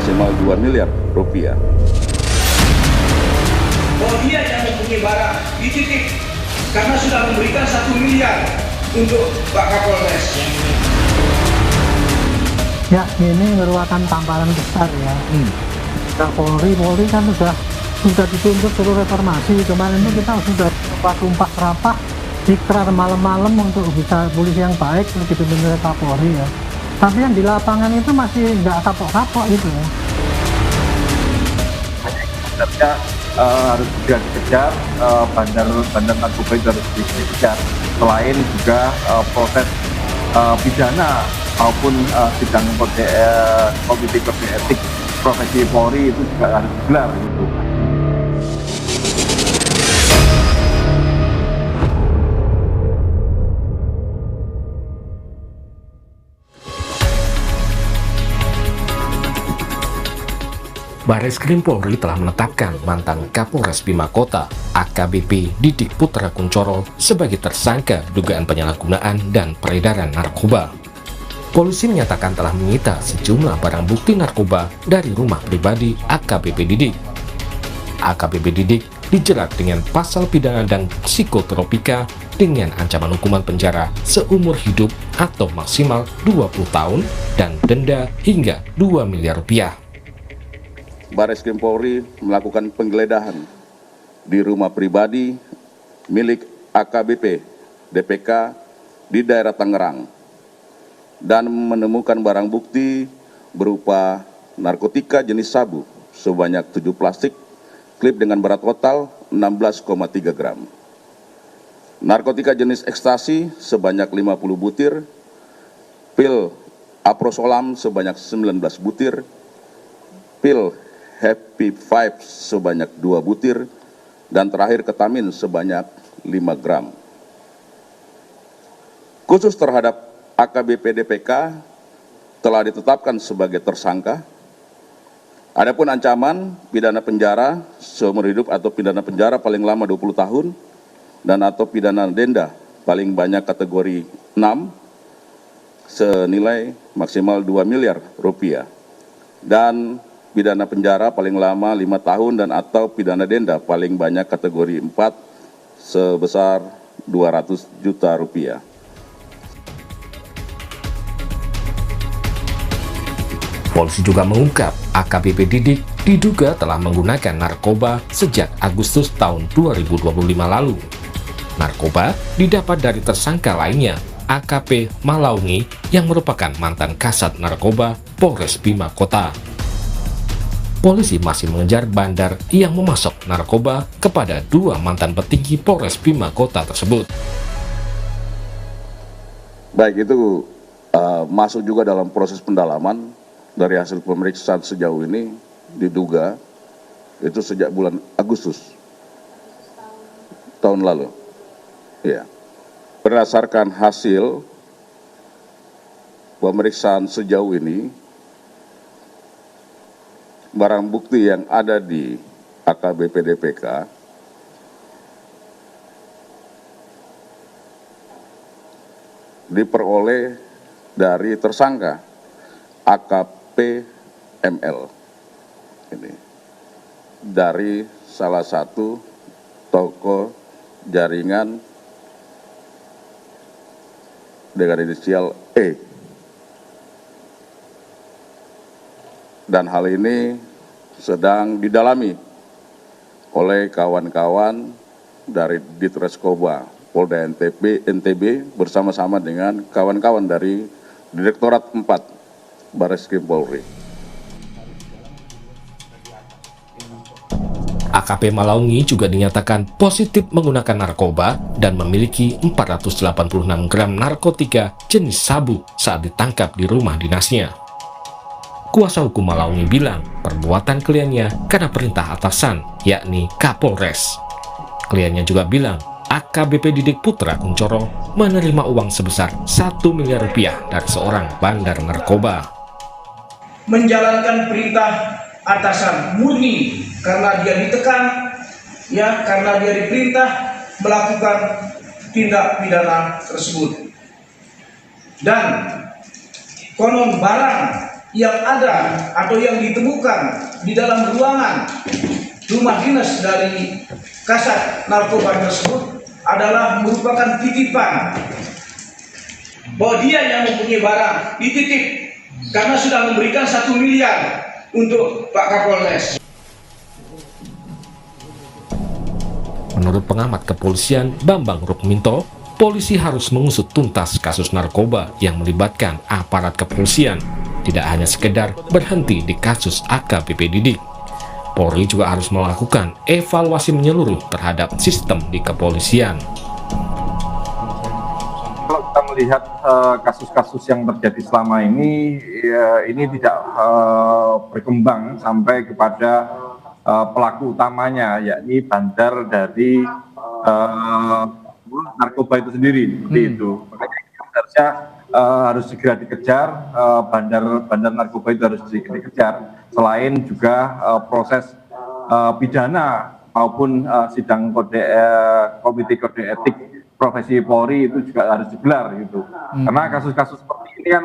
maksimal 2 miliar rupiah. Bahwa dia yang mempunyai barang di titik karena sudah memberikan 1 miliar untuk Pak Kapolres. Ya, ini merupakan tamparan besar ya. Polri kan sudah dituntut suruh reformasi. Kemarin itu kita sudah tumpah rapah ikrar malam-malam untuk bisa polisi yang baik dipimpin oleh Kapolri ya. Tapi yang di lapangan itu masih nggak kapok-kapok gitu ya. Sebenarnya harus juga dikejar, bandar narkoba itu harus dikejar. Selain juga proses pidana maupun sidang komite kode etik profesi Polri itu juga harus digelar gitu. Barreskrim Polri telah menetapkan mantan Kapolres Bima Kota AKBP Didik Putra Kuncoro sebagai tersangka dugaan penyalahgunaan dan peredaran narkoba. Polisi menyatakan telah menyita sejumlah barang bukti narkoba dari rumah pribadi AKBP Didik. AKBP Didik dijerat dengan pasal pidana dan psikotropika dengan ancaman hukuman penjara seumur hidup atau maksimal 20 tahun dan denda hingga 2 miliar rupiah. Barreskrim Polri melakukan penggeledahan di rumah pribadi milik AKBP DPK di daerah Tangerang dan menemukan barang bukti berupa narkotika jenis sabu sebanyak 7 plastik, klip dengan berat total 16,3 gram. Narkotika jenis ekstasi sebanyak 50 butir, pil aprosolam sebanyak 19 butir, pil Happy Vibes sebanyak 2 butir, dan terakhir ketamin sebanyak 5 gram. Khusus terhadap AKBP DPK telah ditetapkan sebagai tersangka. Adapun ancaman pidana penjara seumur hidup atau pidana penjara paling lama 20 tahun dan atau pidana denda paling banyak kategori 6 senilai maksimal 2 miliar rupiah dan pidana penjara paling lama 5 tahun dan atau pidana denda paling banyak kategori 4 sebesar 200 juta rupiah. Polisi juga mengungkap AKBP Didik diduga telah menggunakan narkoba sejak Agustus tahun 2025 lalu. Narkoba didapat dari tersangka lainnya, AKP Malaungi yang merupakan mantan Kasat Narkoba Polres Bima Kota. Polisi masih mengejar bandar yang memasok narkoba kepada 2 mantan petinggi Polres Bima Kota tersebut. Baik, itu masuk juga dalam proses pendalaman. Dari hasil pemeriksaan sejauh ini diduga itu sejak bulan Agustus tahun lalu. Ya. Berdasarkan hasil pemeriksaan sejauh ini, barang bukti yang ada di AKBP DPK diperoleh dari tersangka AKPML ini dari salah satu toko jaringan dengan inisial E, dan hal ini sedang didalami oleh kawan-kawan dari Ditreskoba Polda NTB bersama-sama dengan kawan-kawan dari Direktorat 4 Barreskrim Polri. AKP Malaungi juga dinyatakan positif menggunakan narkoba dan memiliki 486 gram narkotika jenis sabu saat ditangkap di rumah dinasnya. Kuasa hukum Malaungi bilang perbuatan kliennya karena perintah atasan, yakni Kapolres. Kliennya juga bilang AKBP Didik Putra Kuncoro menerima uang sebesar 1 miliar rupiah dari seorang bandar narkoba. Menjalankan perintah atasan murni karena dia ditekan, ya, karena dia diperintah melakukan tindak pidana tersebut. Dan konon barang yang ada atau yang ditemukan di dalam ruangan rumah dinas dari Kasat Narkoba tersebut adalah merupakan titipan bahwa dia yang mempunyai barang dititip karena sudah memberikan 1 miliar untuk Pak Kapolres. Menurut pengamat kepolisian Bambang Rukminto, polisi harus mengusut tuntas kasus narkoba yang melibatkan aparat kepolisian, tidak hanya sekedar berhenti di kasus AKBP Didik. Polri juga harus melakukan evaluasi menyeluruh terhadap sistem di kepolisian. Kalau kita melihat kasus-kasus yang terjadi selama ini, ini tidak berkembang sampai kepada pelaku utamanya, yakni bandar dari narkoba itu sendiri, seperti itu. Makanya harusnya harus segera dikejar, bandar narkoba itu harus dikejar. Selain juga proses pidana maupun sidang komite kode etik profesi Polri itu juga harus digelar gitu. Karena kasus-kasus seperti ini kan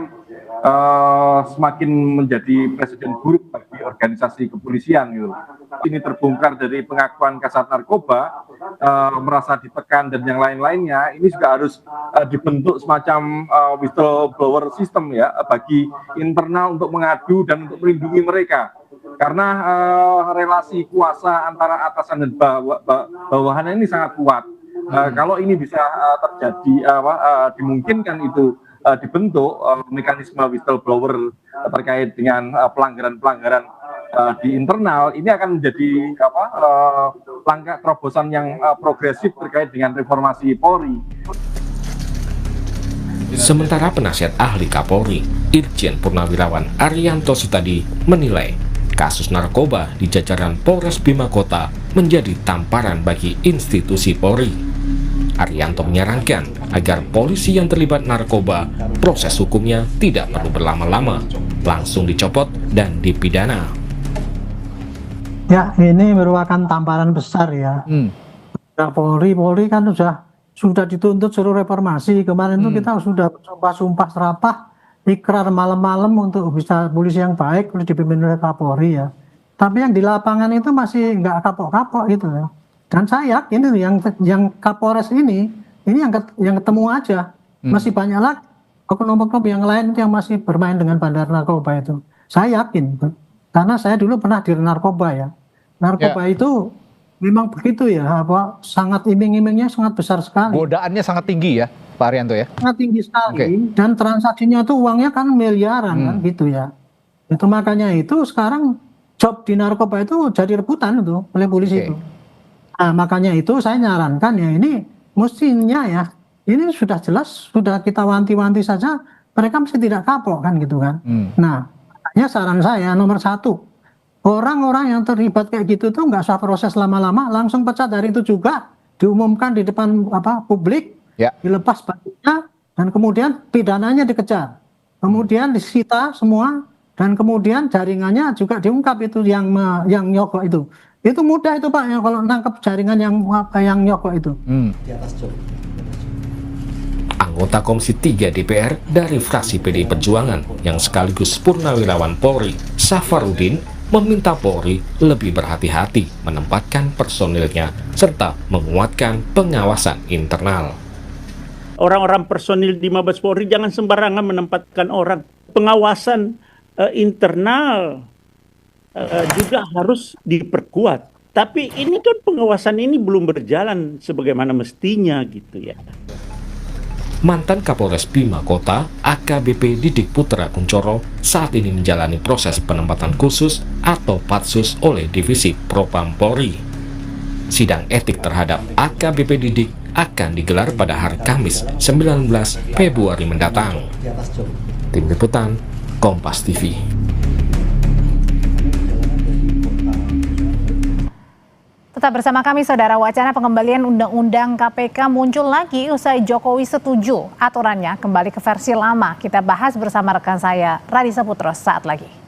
semakin menjadi presiden buruk bagi organisasi kepolisian gitu. Ini terbongkar dari pengakuan Kasat Narkoba, merasa ditekan dan yang lain-lainnya. Ini juga harus dibentuk semacam whistleblower system ya bagi internal untuk mengadu dan untuk melindungi mereka. Karena relasi kuasa antara atasan dan bawahan ini sangat kuat. Kalau ini bisa terjadi, dimungkinkan itu dibentuk mekanisme whistleblower terkait dengan pelanggaran-pelanggaran di internal, ini akan menjadi langkah terobosan yang progresif terkait dengan reformasi Polri. Sementara penasihat ahli Kapolri, Irjen Purnawirawan Arianto Sutadi menilai kasus narkoba di jajaran Polres Bima Kota menjadi tamparan bagi institusi Polri. Arianto menyarankan agar polisi yang terlibat narkoba, proses hukumnya tidak perlu berlama-lama, langsung dicopot dan dipidana. Ya, ini merupakan tamparan besar ya. Polri kan sudah dituntut suruh reformasi. Kemarin itu kita sudah sumpah serapah, ikrar malam-malam untuk bisa polisi yang baik dipimpin oleh Kapolri ya. Tapi yang di lapangan itu masih nggak kapok-kapok gitu ya. Dan saya yakin yang Kapolres ini yang ketemu aja. Masih banyak lagi oknum-oknum yang lain yang masih bermain dengan bandar narkoba itu. Saya yakin, karena saya dulu pernah di narkoba ya. Narkoba itu memang begitu ya, sangat iming-imingnya sangat besar sekali. Godaannya sangat tinggi ya, Pak Arianto ya? Sangat tinggi sekali, dan transaksinya itu uangnya kan miliaran kan gitu ya. Itu makanya itu sekarang job di narkoba itu jadi rebutan itu oleh polisi itu. Nah, makanya itu saya nyarankan ya ini mestinya ya, ini sudah jelas, sudah kita wanti-wanti saja, mereka mesti tidak kapok kan gitu kan. Nah, makanya saran saya nomor 1, orang-orang yang terlibat kayak gitu tuh nggak usah proses lama-lama, langsung pecat dari itu juga, diumumkan di depan publik, dilepas bajunya, dan kemudian pidananya dikejar, kemudian disita semua, dan kemudian jaringannya juga diungkap itu yang nyogok itu. Itu mudah itu Pak, kalau nangkep jaringan yang nyogok itu. Anggota Komisi 3 DPR dari fraksi PDI Perjuangan yang sekaligus Purnawirawan Polri, Safarudin, meminta Polri lebih berhati-hati menempatkan personilnya serta menguatkan pengawasan internal. Orang-orang personil di Mabes Polri jangan sembarangan menempatkan orang. Pengawasan internal juga harus diperkuat. Tapi ini kan pengawasan ini belum berjalan sebagaimana mestinya gitu ya. Mantan Kapolres Bima Kota, AKBP Didik Putra Kuncoro, saat ini menjalani proses penempatan khusus atau patsus oleh Divisi Propam Polri. Sidang etik terhadap AKBP Didik akan digelar pada hari Kamis 19 Februari mendatang. Tim Liputan, Kompas TV. Tetap bersama kami, Saudara. Wacana pengembalian Undang-Undang KPK muncul lagi usai Jokowi setuju aturannya kembali ke versi lama. Kita bahas bersama rekan saya, Radisa Putro, saat lagi.